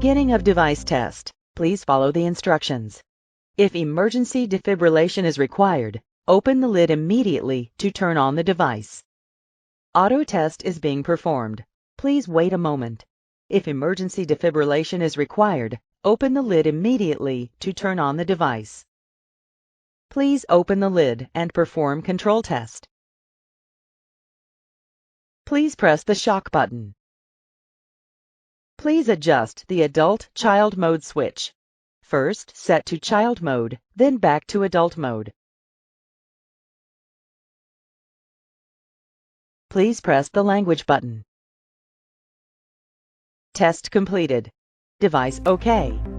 beginning of device test, please follow the instructions. If emergency defibrillation is required, open the lid immediately to turn on the device. Auto test is being performed. Please wait a moment. If emergency defibrillation is required, open the lid immediately to turn on the device. Please open the lid and perform control test. Please press the shock button. Please adjust the adult-child mode switch. First, set to child mode, then back to adult mode. Please press the language button. Test completed. Device OK.